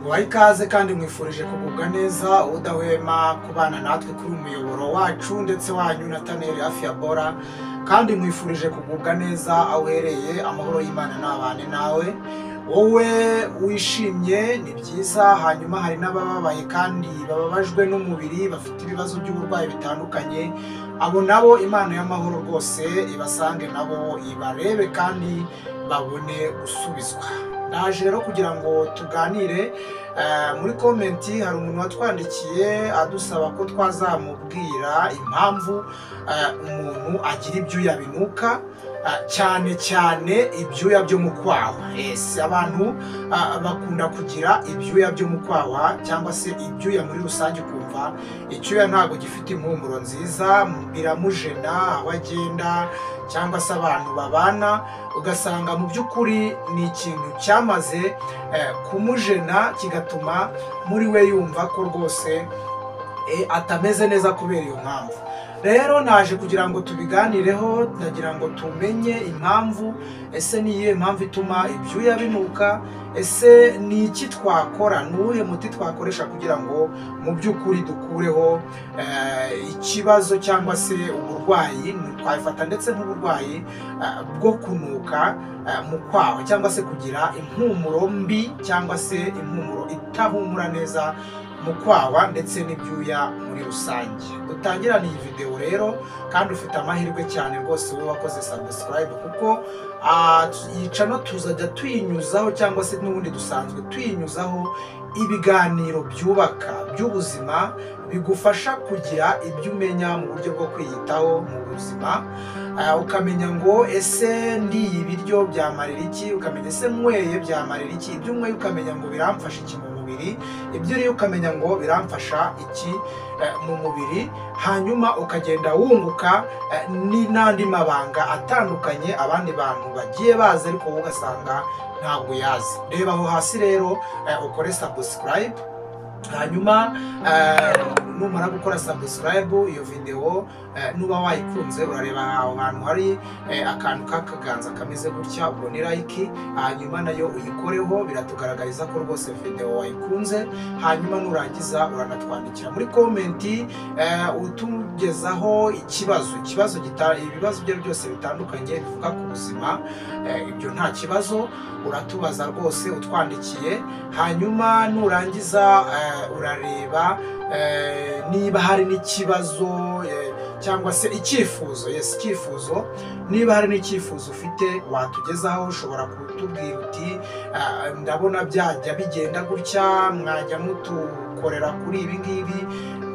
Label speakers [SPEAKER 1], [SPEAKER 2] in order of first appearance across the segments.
[SPEAKER 1] Nguhaye ikaze kandi mwifurije kugubwa neza udahwema kubana natwe kuri umuyoboro wacu ndetse wanyu Nathaniel hafi ya Bora, kandi mwifurije kugubwa neza aho uhereye. Amahoro y'Imana n'abane nawe. Wowe wishimye ni byiza, hanyuma hari n'abababaye kandi bababajwe n'umubiri, bafite ibibazo by'uburwayi bitandukanye. Abo nabo Imana y'amahoro rwose ibasange, nabo ibarebe kandi babone gusubizwa. Naje rero kugira ngo tuganire. Muri komenti hari umuntu watwandikiye adusaba ko twazamubwira impamvu umuntu agira ibyuya binuka, cyane cyane ibyuya byo mu kwaha. Abantu bakunda kugira ibyuya byo mu kwaha cyangwa se ibyuya muri rusange, ukumva icyuya ntabwo gifite impumuro nziza, biramujena aho agenda cyangwa se abantu babana, ugasanga mu by'ukuri ni ikintu cyamaze kumujena, kigatuma muri we yumva ko rwose atameze neza kubera iyo mpamvu. Rero naje kugira ngo tubiganireho, ndagira ngo tumenye impamvu. Ese ni iyihe mpamvu ituma ibyuya binuka? Ese ni iki twakora? Ni uwuhe muti twakoresha kugira ngo mu by'ukuri dukureho ikibazo cyangwa se uburwayi? Twabifata ndetse nk'uburwayi bwo kunuka mu kwaha, cyangwa se kugira impumuro mbi cyangwa se impumuro itahumura neza mu kwaha ndetse n'ibyuya muri rusange. Dutangirana iyi video rero, kandi ufite amahirwe cyane rwose wowe wakoze subscribe, kuko yicano tuzajya tuyinyuzaho, cyangwa se n'ubundi dusanzwe tuyinyuzaho ibiganiro byubaka by'ubuzima, bigufasha kugira ibyo umenya mu buryo bwo kwiyitaho mu buzima. Ukamenya ngo ese ndiye ibiryo byamarira iki, ukamenya ese nyweye byamarira iki, ibyo unyweye ukamenya ngo biramfasha iki mu mubiri, ibyo uriye ukamenya ngo biramfasha iki mu mubiri. Hanyuma ukagenda wunguka n'andi mabanga atandukanye abandi bantu bagiye bazi, ariko wowe ugasanga ntabwo yazi. Reba aho hasi rero ukore subscribe, hanyuma numara gukora subscribe iyo video nuba wayikunze, urareba aho hantu hari akantu k'akaganza kameze gutya, ubwo ni like, hanyuma nayo uyikoreho, biratugaragariza ko rwose video wayikunze. Hanyuma nurangiza uranatwandikira muri komenti utugezaho ibibazo ibyo byose bitandukanye bivuga ku buzima. Ibyo nta kibazo, uratubaza rwose utwandikiye. Hanyuma nurangiza urareba niba hari n'ikibazo cyangwa se icyifuzo. Icyifuzo, niba hari n'icyifuzo ufite watugezaho, ushobora kutubwira uti ndabona byajya bigenda gutya, mwajya mutukorera kuri ibi ngibi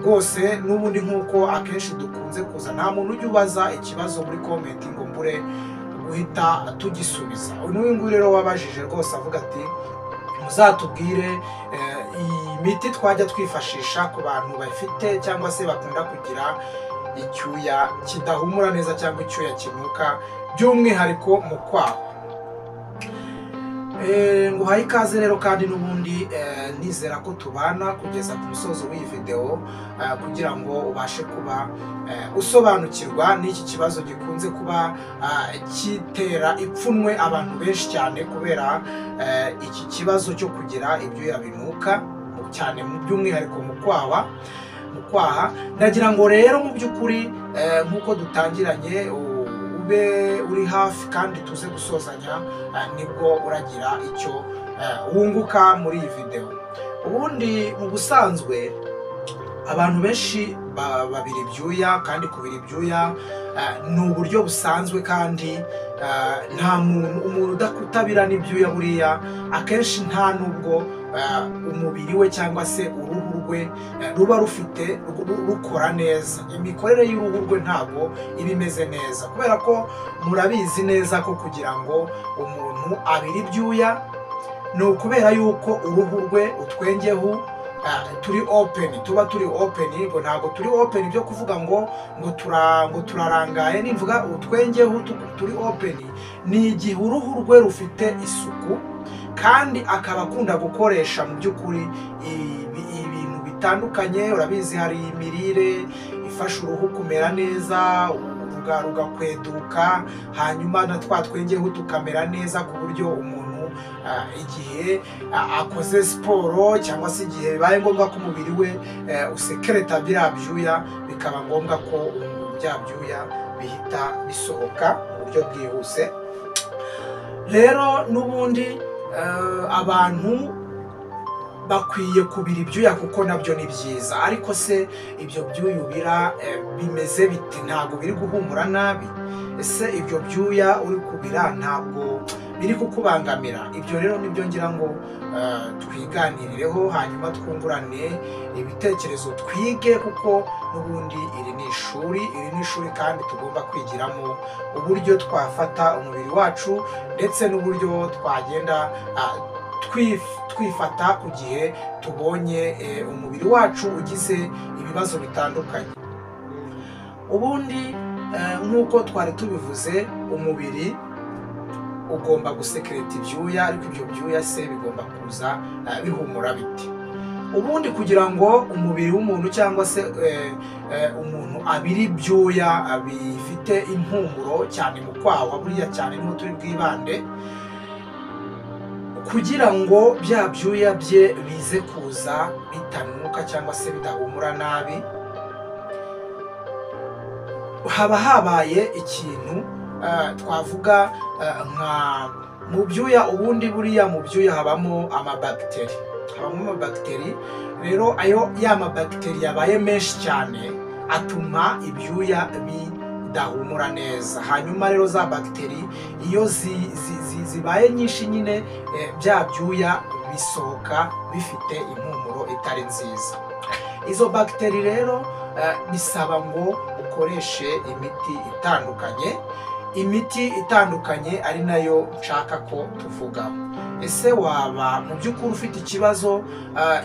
[SPEAKER 1] rwose. N'ubundi nk'uko akenshi dukunze kuza, nta muntu ujya ubaza ikibazo muri komenti ngo mbure guhita tugisubiza. N'uyu nguyu rero wabajije rwose avuga ati muzatubwire imiti twajya twifashisha ku bantu bafite cyangwa se bakunda kugira icyuya kidahumura neza cyangwa icyuya kinuka by'umwihariko mu kwaha. Nguhaye ikaze rero, kandi n'ubundi nizera ko tubana kugeza ku musozo w'iyi video, kugira ngo ubashe kuba usobanukirwa n'iki kibazo gikunze kuba kitera ipfunwe abantu benshi cyane, kubera iki kibazo cyo kugira ibyuya binuka cyane by'umwihariko mu kwaha. Ndagira ngo rero mu by'ukuri nk'uko dutangiranye ube uri hafi kandi tuze gusozanya, nibwo uragira icyo wunguka muri iyi video. Ubundi mu busanzwe abantu benshi babira ibyuya, kandi kubira ibyuya ni uburyo busanzwe, kandi nta umuntu utabira n'ibyuya buriya akenshi nta nubwo umubiri we cyangwa se uruhu rwe ruba rukora neza. Imikorere y'uruhu rwe ntabwo iba imeze neza, kubera ko murabizi neza ko kugira ngo umuntu abire ibyuya ni ukubera yuko uruhu rwe utwengeho tuba turi open. Ngo ntabwo turi open byo kuvuga ngo turarangaye. Nimvuga utwengeho turi open, ni igihe uruhu rwe rufite isuku, kandi akaba akunda gukoresha mu by'ukuri ibintu bitandukanye. Urabizi hari imirire ifasha uruhu kumera neza, rugakweduka, hanyuma na twa twengeho tukamera neza, ku buryo umuntu igihe akoze siporo cyangwa se igihe bibaye ngombwa ko umubiri we usekereta biriya byuya, bikaba ngombwa ko bya byuya bihita bisohoka mu buryo bwihuse. Rero n'ubundi abantu bakwiye kubira ibyuya kuko nabyo ni byiza, ariko se ibyo byuya ubira bimeze biti? Ntabwo biri guhumura nabi? Ese ibyo byuya uri kubira ntabwo biri kukubangamira? Ibyo rero nibyo ngira ngo twiganirireho, hanyuma twungurane ibitekerezo, twige, kuko n'ubundi iri ni ishuri kandi tugomba kwigiramo uburyo twafata umubiri wacu, ndetse n'uburyo twagenda twifata ku gihe tubonye umubiri wacu ugize ibibazo bitandukanye. Ubundi nk'uko twari tubivuze, umubiri ugomba gusekereta ibyuya, ariko ibyo byuya se bigomba kuza bihumura biti? Ubundi kugira ngo umubiri w'umuntu cyangwa se umuntu abire ibyuya bifite impumuro cyane mu kwaha, buriya cyane niho turi bwibande, kugira ngo bya byuya bye bize kuza bitanuka cyangwa se bidahumura nabi, haba habaye ikintu twavuga nka mu byuya. Ubundi buriya mu byuya habamo amabagiteri, rero ya mabagiteri yabaye menshi cyane atuma ibyuya bidahumura neza. Hanyuma rero za bagiteri iyo zibaye nyinshi nyine, bya byuya bisohoka bifite impumuro itari nziza. Izo bagiteri rero bisaba ngo ukoreshe imiti itandukanye ari nayo nshaka ko tuvuga. Ese waba mu by'ukuri ufite ikibazo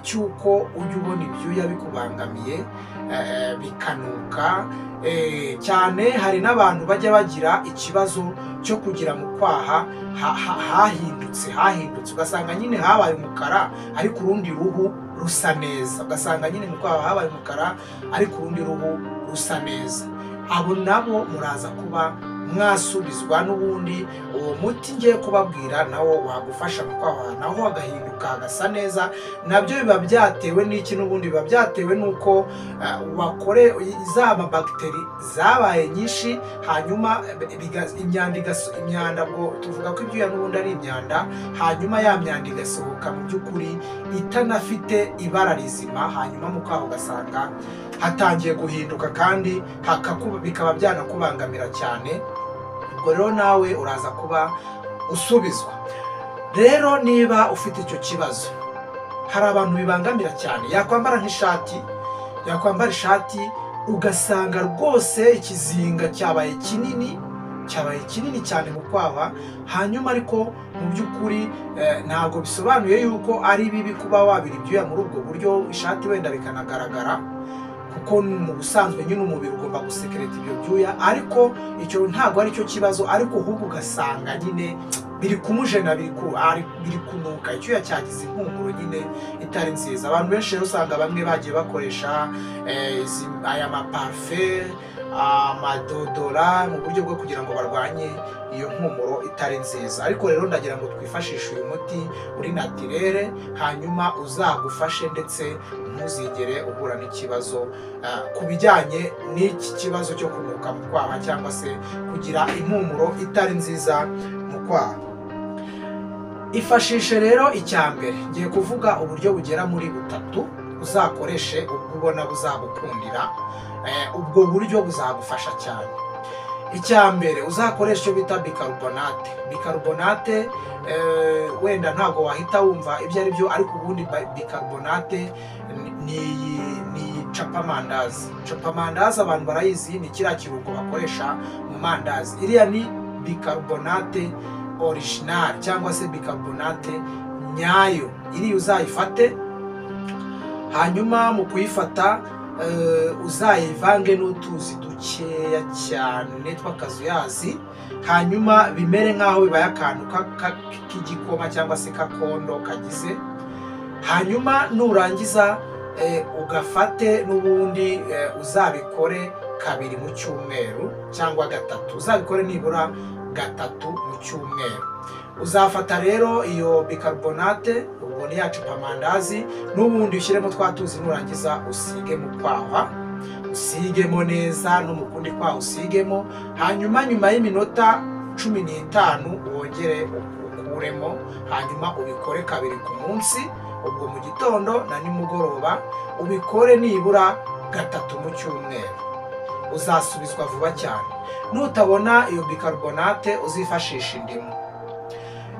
[SPEAKER 1] cy'uko ujya ubona ibyuya bikubangamiye bikanuka cyane? Hari n'abantu bajya bagira ikibazo cyo kugira mu kwaha hahindutse, ugasanga nyine habaye umukara ariko urundi ruhu rusa neza, ugasanga nyine mu kwaha habaye umukara ariko urundi ruhu rusa neza. Abo nabo muraza kuba mwasubizwa n'ubundi uwo muti ngiye kubabwira, nawo wagufasha mu kwaha naho hagahinduka hagasa neza. Nabyo biba byatewe n'iki? N'ubundi biba byatewe n'uko za bagiteri zabaye nyinshi, hanyuma imyanda, ngo tuvuga ko ibyuya n'ubundi ari imyanda, hanyuma ya myanda igasohoka mu by'ukuri itanafite ibara rizima, hanyuma mu kwaha ugasanga hatangiye guhinduka kandi bikaba byanakubangamira cyane. Ubwo rero nawe uraza kuba usubizwa. Rero niba ufite icyo kibazo, hari abantu bibangamira cyane, yakwambara ishati ugasanga rwose ikizinga cyabaye kinini cyane mu kwaha, hanyuma ariko mu by'ukuri ntabwo bisobanuye yuko ari bibi kuba wabira ibyuya muri ubwo buryo, ishati wenda bikanagaragara, kuko mu busanzwe nyine umubiri ugomba gusekereta ibyo byuya, ariko icyo ntabwo ari cyo kibazo. Ariko ahubwo ugasanga nyine biri kumujena, biri kunuka, icyuya cyagize impumuro nyine itari nziza. Abantu benshi rero usanga bamwe bagiye bakoresha aya maparufe, amadodora, mu buryo bwo kugira ngo barwanye iyo mpumuro itari nziza. Ariko rero ndagira ngo twifashishe uyu muti uri natirere, hanyuma uzagufashe ndetse ntuzigere uhura n'ikibazo ku bijyanye n'iki kibazo cyo kunuka mu kwaha cyangwa se kugira impumuro itari nziza mu kwaha. Ifashishe rero icya mbere, ngiye kuvuga uburyo bugera muri butatu uzakoreshe ubwo ubona buzagukundira. Ubwo buryo buzagufasha cyane. Icya mbere, uzakoresha icyo bita bicarbonate. Wenda ntabwo wahita wumva ibyo ari byo, ariko ubundi bicarbonate ni capamandazi abantu barayizi, ni kiriya kirungo bakoresha mu mandazi. Iriya ni bicarbonate original cyangwa se bicarbonate nyayo. Iriya uzayifate, hanyuma mu kuyifata uzayivange n'utuzi dukeya cyane tw'akazuyazi, hanyuma bimere nk'aho bibaye akantu k'igikoma cyangwa se kakondo kagize. Hanyuma nurangiza ugafate n'ubundi uzabikore kabiri mu cyumweru cyangwa gatatu, uzabikore nibura gatatu mu cyumweru. Uzafata rero iyo bicarbonate ubwo ni ya cupamandazi n'ubundi ushyiremo twatuzi, nurangiza usige mu kwaha, usigemo neza no mu kundi kwaha usigemo, hanyuma nyuma y'iminota 15 wongere ukuremo, hanyuma ubikore kabiri ku munsi, ubwo mu gitondo na nimugoroba, ubikore nibura 3 mu cyumweru. Uzasubizwa vuba cyane. Nutabona iyo bicarbonate uzifashisha indimu.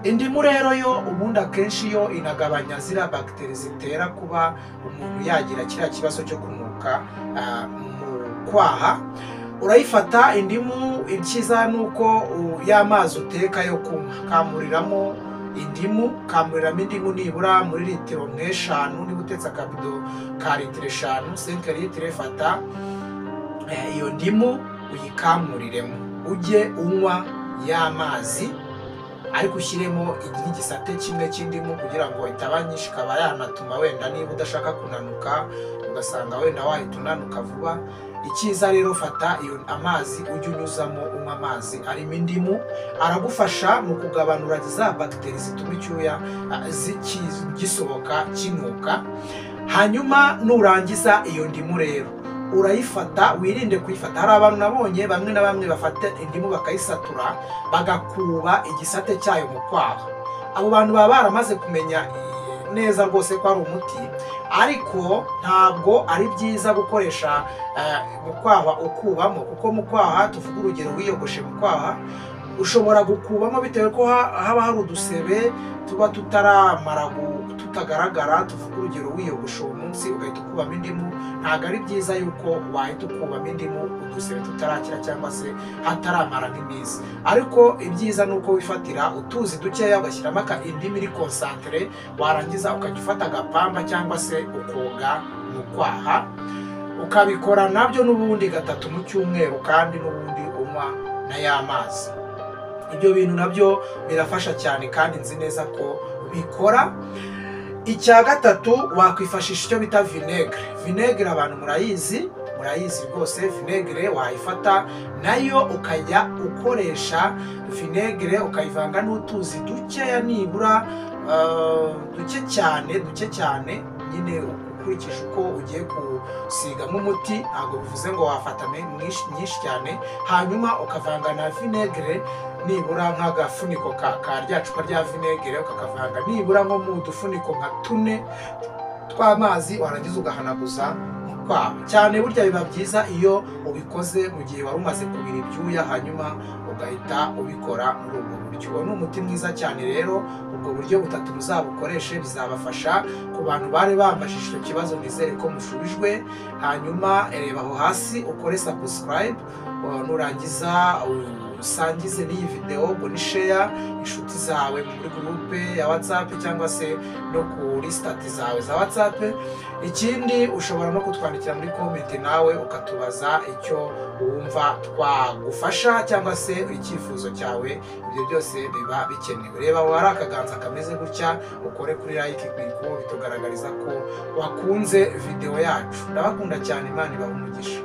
[SPEAKER 1] Indimu rero yo ubundi akenshi yo inagabanya zira bagiteri zitera kuba umuntu yagira kiriya kibazo cyo kunuka mu kwaha. Urayifata indimu, icyiza nuko y'amazi uteka yo kunywa, kamuriramo indimu nibura muri litiro 5, niba utetse akabido ka litiro 5, 5 litiro, fata iyo ndimu uyikamuriremo, ujye unywa y'amazi ariko ushyiremo igisate kimwe cy'indimu kugira ngo itaba nyinshi, ikaba yanatuma wenda niba udashaka kunanuka ugasanga wenda wahita unanuka vuba. Icyiza rero fata iyo amazi ujye unyuzamo, unywa amazi arimo indimu, aragufasha mu kugabanura za bagiteri zituma icyuya gisohoka kinuka. Hanyuma nurangiza iyo ndimu rero urayifata, wirinde kuyifata. Hari abantu nabonye bamwe na bamwe bafata indimu bakayisatura bagakuba igisate cyayo mu kwaha. Abo bantu baba baramaze kumenya neza rwose ko ari umuti, ariko ntabwo ari byiza gukoresha mu kwaha ukubamo, kuko mu kwaha tuvuga urugero wiyogoshe mu kwaha ushobora gukubamo bitewe ko haba hari udusebe tuba tutagaragara. Tuvuga urugero wiyogosha uwo munsi ugahita ukubamo indimu, ntabwo ari byiza yuko wahita ukubamo indimu udusebe tutarakira cyangwa se hataramara nk'iminsi. Ariko ibyiza ni uko wifatira utuzi dukeya ugashyiramo indimu iri konsantere, warangiza ukajya ufata agapamba cyangwa se ukoga mu kwaha, ukabikora nabyo n'ubundi 3 mu cyumweru, kandi n'ubundi unywa na y'amazi. Ibyo bintu nabyo birafasha cyane kandi nzi neza ko bikora. Icya gatatu, wakwifashisha icyo bita vinegre. Vinegre abantu murayizi rwose. Vinegre wayifata nayo ukajya ukoresha vinegre, ukayivanga n'utuzi dukeya, nibura duke cyane nyine ukurikije uko ugiye kusigamo umuti. Ntabwo bivuze ngo wafata nyinshi cyane. Hanyuma ukavanga na vinegre nibura nk'agafuniko ka rya cupa rya vinegre, ukakavanga nibura nko mu dufuniko nka 4 tw'amazi, warangiza ugahanaguza mu kwaha cyane. Burya biba byiza iyo ubikoze mu gihe wari umaze kubira ibyuya, hanyuma ugahita ubikora muri ubwo buryo. Uwo ni umuti mwiza cyane rero. Ubwo buryo 3 muzabukoreshe, bizabafasha. Ku bantu bari bambashije icyo kibazo, nizere ko mushubijwe. Hanyuma reba aho hasi ukore subscribe, nurangiza usangize n'iyi video, ngo ni share inshuti zawe muri groupe ya WhatsApp cyangwa se no kuri stati zawe za WhatsApp. Ikindi ushobora no kutwandikira muri comment nawe ukatubaza icyo wumva twagufasha cyangwa se icyifuzo cyawe. Ibyo byose biba bikenewe. Reba aho hari akaganza kameze gutya, ukore kuri like kuko bitugaragariza ko wakunze video yacu. Ndabakunda cyane, Imana ibahe umugisha.